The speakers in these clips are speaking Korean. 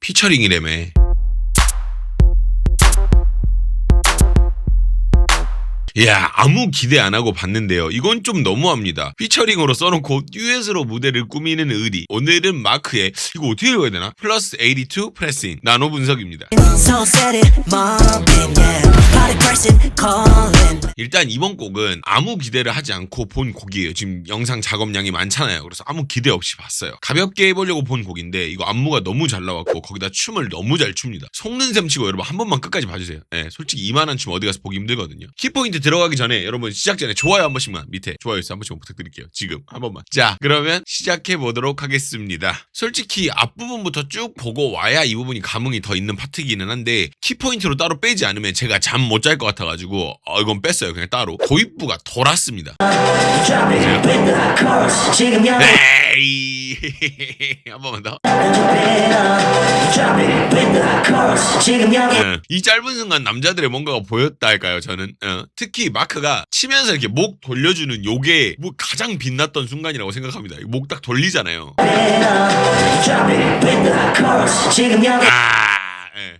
피처링이라며. 야, 아무 기대 안 하고 봤는데요. 이건 좀 너무합니다. 피처링으로 써놓고 듀엣으로 무대를 꾸미는 의리. 오늘은 마크의 이거 어떻게 읽어야 되나? 플러스 82 프레싱 나노 분석입니다. 일단 이번 곡은 아무 기대를 하지 않고 본 곡이에요. 지금 영상 작업량이 많잖아요. 그래서 아무 기대 없이 봤어요. 가볍게 해보려고 본 곡인데 이거 안무가 너무 잘 나왔고 거기다 춤을 너무 잘 춥니다. 속는 셈 치고 여러분 한 번만 끝까지 봐주세요. 네, 솔직히 이만한 춤 어디 가서 보기 힘들거든요. 키포인트 들어가기 전에 여러분 시작 전에 좋아요 한 번씩만 밑에 좋아요 한 번씩만 부탁드릴게요. 지금 한 번만. 자, 그러면 시작해 보도록 하겠습니다. 솔직히 앞부분부터 쭉 보고 와야 이 부분이 감흥이 더 있는 파트이기는 한데 키포인트로 따로 빼지 않으면 제가 잠 못 잘 것 같아가지고 이건 뺐어요. 그냥 따로. 도입부가 돌았습니다. 에이 한 번만 더. 이 짧은 순간 남자들의 뭔가가 보였다 할까요? 저는 특히 마크가 치면서 이렇게 목 돌려주는 요게 뭐 가장 빛났던 순간이라고 생각합니다. 목 딱 돌리잖아요.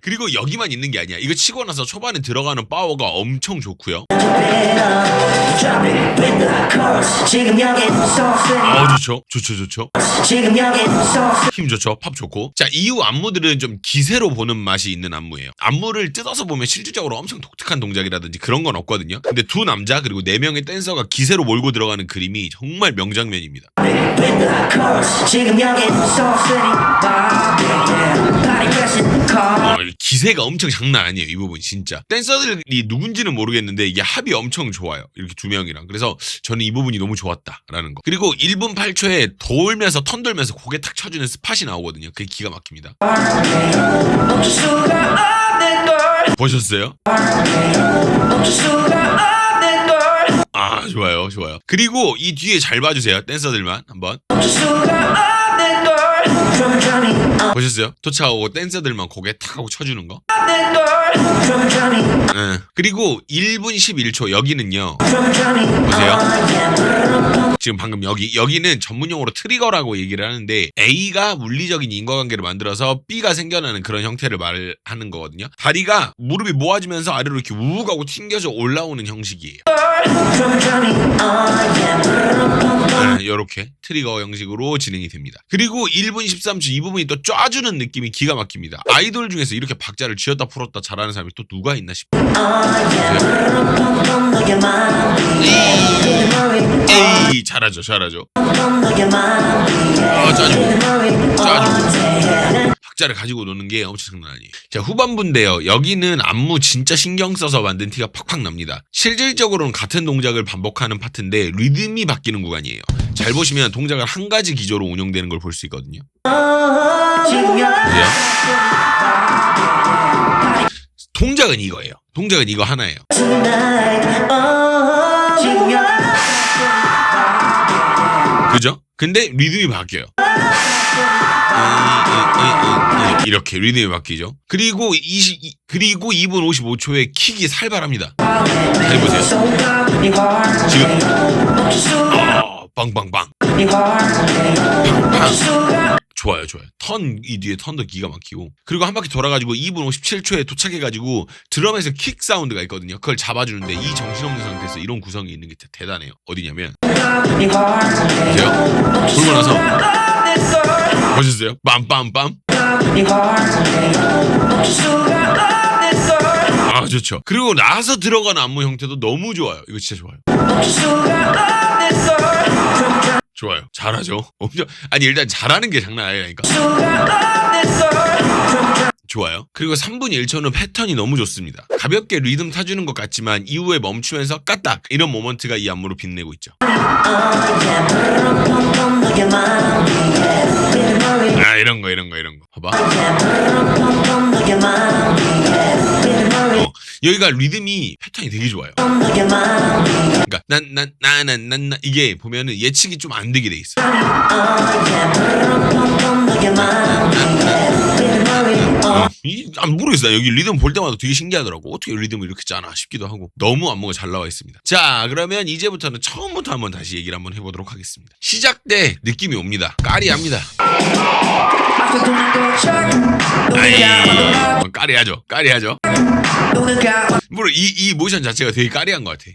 그리고 여기만 있는 게 아니야. 이거 치고 나서 초반에 들어가는 파워가 엄청 좋고요. 좋죠. 힘 좋죠. 팝 좋고. 자, 이후 안무들은 좀 기세로 보는 맛이 있는 안무예요. 안무를 뜯어서 보면 실질적으로 엄청 독특한 동작이라든지 그런 건 없거든요. 근데 두 남자 그리고 4명의 댄서가 기세로 몰고 들어가는 그림이 정말 명장면입니다. 기세가 엄청 장난 아니에요. 이 부분 진짜. 댄서들이 누군지는 모르겠는데 이게 합이 엄청 좋아요. 이렇게 두 명이랑. 그래서 저는 이 부분이 너무 좋았다라는 거. 그리고 1분 8초에 돌면서 턴 돌면서 고개 탁 쳐주는 스팟이 나오거든요. 그게 기가 막힙니다. 보셨어요? 아, 좋아요. 그리고 이 뒤에 잘 봐주세요. 댄서들만 한번. 보셨어요? 도착하고 댄서들만 고개 탁 하고 쳐주는 거. 그리고 1분 11초 여기는요. 보세요. 지금 방금 여기는 전문용어로 트리거라고 얘기를 하는데 A가 물리적인 인과관계를 만들어서 B가 생겨나는 그런 형태를 말하는 거거든요. 다리가 무릎이 모아지면서 아래로 이렇게 우욱 하고 튕겨져 올라오는 형식이에요. 이렇게 트리거 형식으로 진행이 됩니다. 그리고 1분 13초 이 부분이 또 쏴주는 느낌이 기가 막힙니다. 아이돌 중에서 이렇게 박자를 쥐었다 풀었다 잘하는 사람이 또 누가 있나 싶어요. 에이 잘하죠. 짜주고 박자를 가지고 노는 게 엄청 장난 아니에요. 자, 후반부인데요. 여기는 안무 진짜 신경 써서 만든 티가 팍팍 납니다. 실질적으로는 같은 동작을 반복하는 파트인데 리듬이 바뀌는 구간이에요. 잘 보시면 동작을 한 가지 기조로 운영되는 걸 볼 수 있거든요. 보세요. 동작은 이거예요. 동작은 이거 하나예요. 그죠? 근데 리듬이 바뀌어요. 이렇게 리듬이 바뀌죠. 그리고 2분 55초에 킥이 살벌합니다. 잘 보세요. 지금 빵빵빵. 좋아요. 턴 이 뒤에 턴도 기가 막히고. 그리고 한 바퀴 돌아가지고 2분 57초에 도착해가지고 드럼에서 킥 사운드가 있거든요. 그걸 잡아주는데 이 정신없는 상태에서 이런 구성이 있는 게 대단해요. 어디냐면 보세요. 돌고 나서 보셨어요? 빰빰빰. 아, 좋죠. 그리고 나서 들어가는 안무 형태도 너무 좋아요. 이거 진짜 좋아요. 좋아요. 잘하죠. 엄청. 아니, 일단 잘하는 게 장난 아니라니까. 좋아요. 그리고 3분 1초는 패턴이 너무 좋습니다. 가볍게 리듬 타주는 것 같지만 이후에 멈추면서 까딱 이런 모먼트가 이 안무로 빛내고 있죠. 이런 거. 봐봐. 여기가 리듬이 패턴이 되게 좋아요. 그러니까 난 이게 보면은 예측이 좀 안 되게 돼 있어. 모르겠어요. 여기 리듬 볼 때마다 되게 신기하더라고. 어떻게 리듬을 이렇게 짜나 싶기도 하고. 너무 안무가 잘 나와 있습니다. 자, 그러면 이제부터는 처음부터 한번 다시 얘기를 한번 해보도록 하겠습니다. 시작 때 느낌이 옵니다. 까리합니다. 까리하죠. 까리하죠. 물론 이 모션 자체가 되게 까리한 것 같아.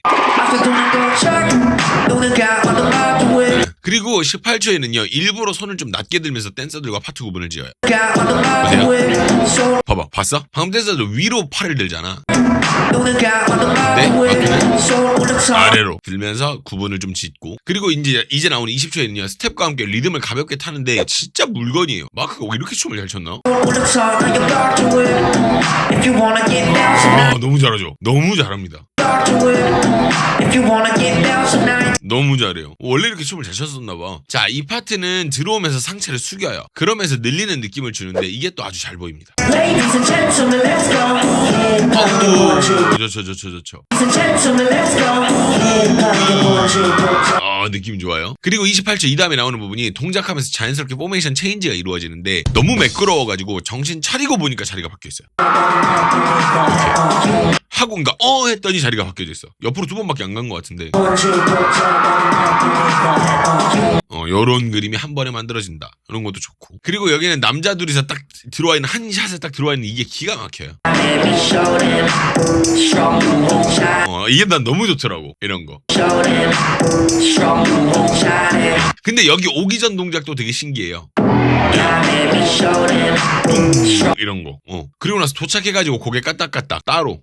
그리고 18초에는요 일부러 손을 좀 낮게 들면서 댄서들과 파트 구분을 지어요. 보세요. 봐봐, 봤어? 방금 댄서들 위로 팔을 들잖아. 네? 파트는 아래로 들면서 구분을 좀 짓고. 그리고 이제 나오는 20초에는요 스텝과 함께 리듬을 가볍게 타는데 진짜 물건이에요. 마크가 이렇게 춤을 잘 췄나? 아, 너무 잘하죠. 너무 잘합니다. 너무 잘해요. 원래 이렇게 춤을 잘 췄었나봐. 자, 이 파트는 들어오면서 상체를 숙여요. 그러면서 늘리는 느낌을 주는데 이게 또 아주 잘 보입니다. 좋죠. 느낌 좋아요. 그리고 28초 이 다음에 나오는 부분이 동작하면서 자연스럽게 포메이션 체인지가 이루어지는데 너무 매끄러워가지고 정신 차리고 보니까 자리가 바뀌어있어요. 하고 그러니까 했더니 자리가 바뀌어져 있어. 옆으로 2번밖에 안 간 것 같은데. 요런 그림이 한 번에 만들어진다. 이런 것도 좋고. 그리고 여기는 남자 둘이서 딱 들어와 있는 한 샷에 딱 들어와 있는 이게 기가 막혀요. 이게 난 너무 좋더라고. 이런 거. 근데 여기 오기 전 동작도 되게 신기해요. 이런 거. 그리고 나서 도착해가지고 고개 까딱까딱 따로.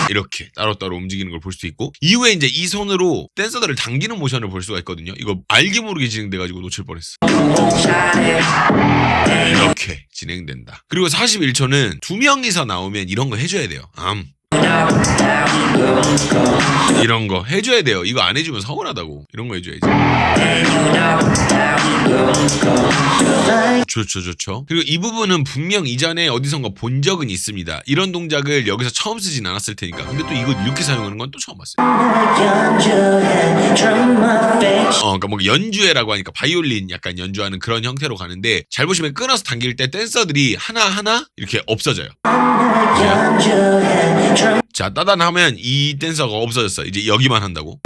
이렇게 따로따로 움직이는 걸 볼 수 있고, 이후에 이제 이 손으로 댄서들을 당기는 모션을 볼 수가 있거든요. 이거 알게 모르게 진행돼가지고 놓칠 뻔했어. 이렇게 진행된다. 그리고 41초는 2명이서 나오면 이런 거 해줘야 돼요. 이런 거 해줘야 돼요. 이거 안 해주면 서운하다고. 이런 거 해줘야지. 좋죠. 그리고 이 부분은 분명 이전에 어디선가 본 적은 있습니다. 이런 동작을 여기서 처음 쓰진 않았을 테니까. 근데 또 이거 이렇게 사용하는 건 또 처음 봤어요. 그러니까 뭐 연주회라고 하니까 바이올린 약간 연주하는 그런 형태로 가는데, 잘 보시면 끊어서 당길 때 댄서들이 하나하나 이렇게 없어져요. 자, 따단하면 이 댄서가 없어졌어. 이제 여기만 한다고.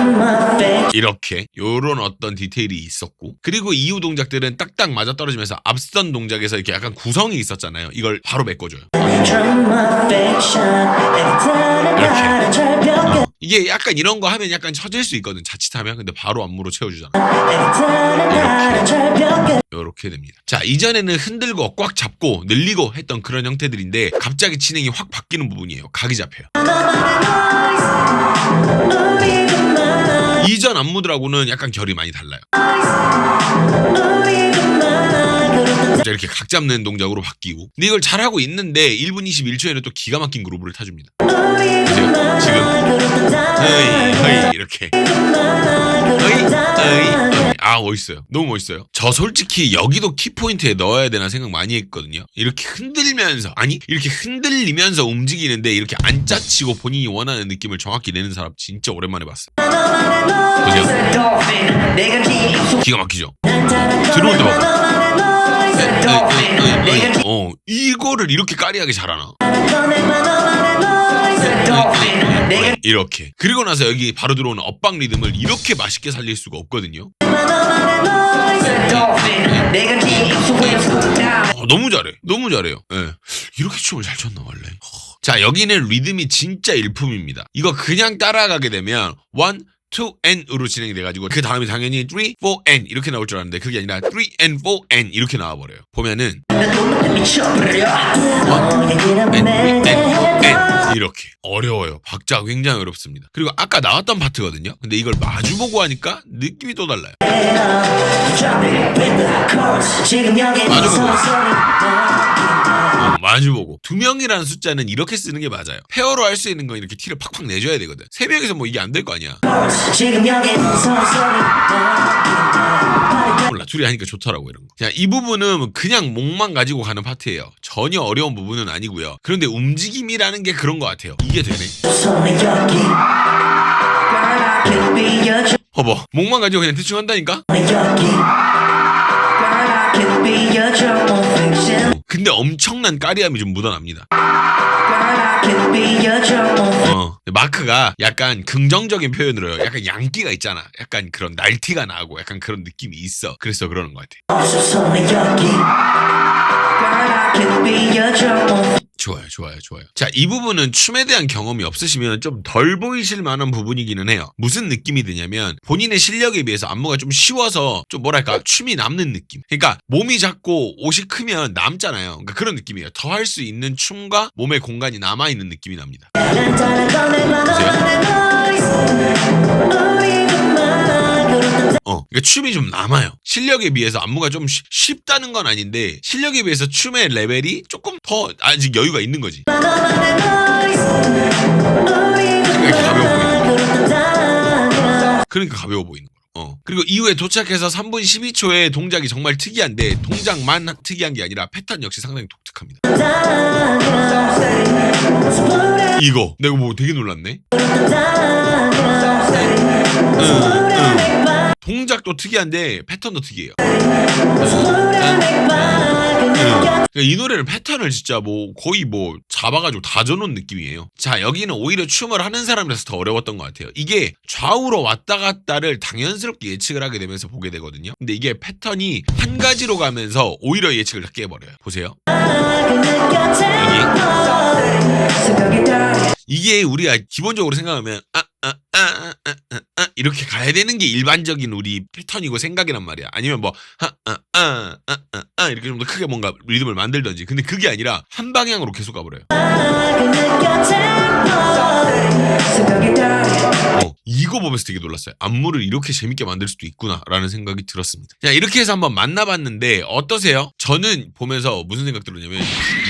이렇게 요런 어떤 디테일이 있었고, 그리고 이후 동작들은 딱딱 맞아떨어지면서 앞선 동작에서 이렇게 약간 구성이 있었잖아요. 이걸 바로 메꿔줘요. 이렇게. 이게 약간 이런 거 하면 약간 처질 수 있거든, 자칫하면. 근데 바로 안무로 채워주잖아. 이렇게 됩니다. 자, 이전에는 흔들고 꽉 잡고 늘리고 했던 그런 형태들인데 갑자기 진행이 확 바뀌는 부분이에요. 각이 잡혀요. 이전 안무들하고는 약간 결이 많이 달라요. 이렇게 각 잡는 동작으로 바뀌고. 근데 이걸 잘하고 있는데 1분 21초에는 또 기가 막힌 그루브를 타줍니다. 보세요. 지금 헤이 이렇게 멋있어요. 너무 멋있어요. 저 솔직히 여기도 키포인트에 넣어야 되나 생각 많이 했거든요. 이렇게 흔들면서, 이렇게 흔들리면서 움직이는데 이렇게 안 짜치고 본인이 원하는 느낌을 정확히 내는 사람 진짜 오랜만에 봤어요. 보세요. 기가 막히죠. 들어올 때 봐봐. 이거를 이렇게 까리하게 잘하나? 이렇게. 그리고 나서 여기 바로 들어오는 엇박 리듬을 이렇게 맛있게 살릴 수가 없거든요. 너무 잘해요. 이렇게 춤을 잘 췄나 원래. 자, 여기는 리듬이 진짜 일품입니다. 이거 그냥 따라가게 되면 1, 2, N으로 진행이 돼가지고 그 다음에 당연히 3, 4, N 이렇게 나올 줄 알았는데 그게 아니라 3, N, 4, N 이렇게 나와버려요. 보면은 1, N, 3, N 이렇게. 어려워요. 박자가 굉장히 어렵습니다. 그리고 아까 나왔던 파트거든요. 근데 이걸 마주보고 하니까 느낌이 또 달라요. 마주보고. 2명이라는 숫자는 이렇게 쓰는 게 맞아요. 페어로 할 수 있는 건 이렇게 티를 팍팍 내줘야 되거든. 3명이서 뭐 이게 안 될 거 아니야. 몰라, 둘이 하니까 좋더라고 이런 거. 자, 이 부분은 그냥 목만 가지고 가는 파트예요. 전혀 어려운 부분은 아니고요. 그런데 움직임이라는 게 그런 것 같아요. 이게 되네. 봐봐, 목만 가지고 그냥 대충 한다니까? 근데 엄청난 까리함이 좀 묻어납니다. 마크가 약간 긍정적인 표현으로 해요. 약간 양기가 있잖아. 약간 그런 날티가 나고 약간 그런 느낌이 있어. 그래서 그러는 것 같아. 좋아요. 자, 이 부분은 춤에 대한 경험이 없으시면 좀 덜 보이실 만한 부분이기는 해요. 무슨 느낌이 드냐면 본인의 실력에 비해서 안무가 좀 쉬워서 좀 뭐랄까 춤이 남는 느낌. 그러니까 몸이 작고 옷이 크면 남잖아요. 그러니까 그런 느낌이에요. 더 할 수 있는 춤과 몸의 공간이 남아있는 느낌이 납니다. 그러니까 춤이 좀 남아요. 실력에 비해서 안무가 좀 쉽다는 건 아닌데 실력에 비해서 춤의 레벨이 조금 더 아직 여유가 있는 거지. 그러니까 가벼워 보이는 거. 그리고 이후에 도착해서 3분 12초의 동작이 정말 특이한데 동작만 특이한 게 아니라 패턴 역시 상당히 독특합니다. 이거 내가 뭐 되게 놀랐네. 동작도 특이한데 패턴도 특이해요. 이 노래는 패턴을 진짜 뭐 거의 뭐 잡아가지고 다 져놓은 느낌이에요. 자, 여기는 오히려 춤을 하는 사람이라서 더 어려웠던 것 같아요. 이게 좌우로 왔다 갔다를 당연스럽게 예측을 하게 되면서 보게 되거든요. 근데 이게 패턴이 한 가지로 가면서 오히려 예측을 다 깨버려요. 보세요. 이게 우리가 기본적으로 생각하면 이렇게 가야 되는 게 일반적인 우리 패턴이고 생각이란 말이야. 아니면 뭐 이렇게 좀 더 크게 뭔가 리듬을 만들던지. 근데 그게 아니라 한 방향으로 계속 가버려요. 이거 보면서 되게 놀랐어요. 안무를 이렇게 재밌게 만들 수도 있구나라는 생각이 들었습니다. 자, 이렇게 해서 한번 만나봤는데 어떠세요? 저는 보면서 무슨 생각 들었냐면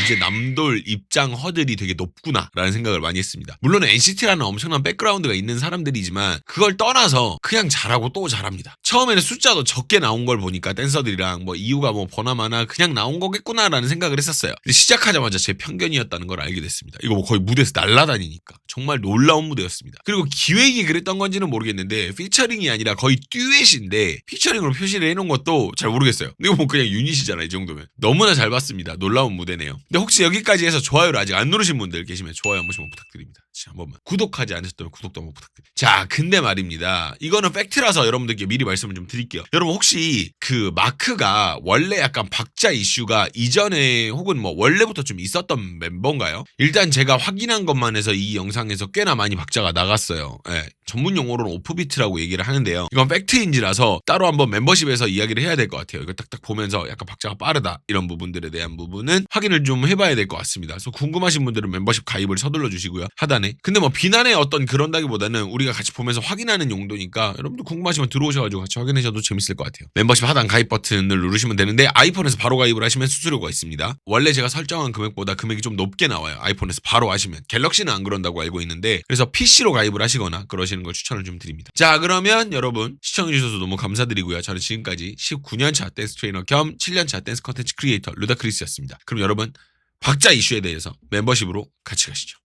이제 남돌 입장 허들이 되게 높구나라는 생각을 많이 했습니다. 물론 NCT라는 엄청난 백그라운드가 있는 사람들이지만 그걸 떠나서 그냥 잘하고 또 잘합니다. 처음에는 숫자도 적게 나온 걸 보니까 댄서들이랑 뭐 이유가 뭐 버나마나 그냥 나온 거겠구나라는 생각을 했었어요. 근데 시작하자마자 제 편견이었다는 걸 알게 됐습니다. 이거 뭐 거의 무대에서 날아다니니까 정말 놀라운 무대였습니다. 그리고 기획이 그랬던 건지는 모르겠는데 피처링이 아니라 거의 듀엣인데 피처링으로 표시를 해놓은 것도 잘 모르겠어요. 이거 뭐 그냥 유닛이잖아. 이 정도면 너무나 잘 봤습니다. 놀라운 무대네요. 근데 혹시 여기까지 해서 좋아요를 아직 안 누르신 분들 계시면 좋아요 한 번씩만 부탁드립니다. 자, 한 번만 구독하지 않으셨다면 구독도 한번 부탁드립니다. 자, 근데 말입니다. 이거는 팩트라서 여러분들께 미리 말씀을 좀 드릴게요. 여러분 혹시 그 마크가 원래 약간 박자 이슈가 이전에 혹은 뭐 원래부터 좀 있었던 멤버인가요? 일단 제가 확인한 것만 해서 이 영상에서 꽤나 많이 박자가 나갔어요. 예, 전문 용어로는 오프비트라고 얘기를 하는데요. 이건 팩트인지라서 따로 한번 멤버십에서 이야기를 해야 될 것 같아요. 이거 딱딱 보면서 약간 박자가 빠르다 이런 부분들에 대한 부분은 확인을 좀 해봐야 될 것 같습니다. 그래서 궁금하신 분들은 멤버십 가입을 서둘러 주시고요. 하단에. 근데 뭐 비난의 어떤 그런다기보다는 우리가 같이 보면서 확인하는 용도니까 여러분들 궁금하시면 들어오셔가지고 같이 확인하셔도 재밌을 것 같아요. 멤버십 하단 가입 버튼을 누르시면 되는데 아이폰에서 바로 가입을 하시면 수수료가 있습니다. 원래 제가 설정한 금액보다 금액이 좀 높게 나와요. 아이폰에서 바로 하시면. 갤럭시는 안 그런다고 알고 있는데 그래서 PC로 가입을 하시거나 그러시는 걸 추천을 좀 드립니다. 자, 그러면 여러분 시청해주셔서 너무 감사드리고요. 저는 지금까지 19년차 댄스 트레이너 겸 7년차 댄스 컨텐츠 크리에이터 루다크리스였습니다. 그럼 여러분 박자 이슈에 대해서 멤버십으로 같이 가시죠.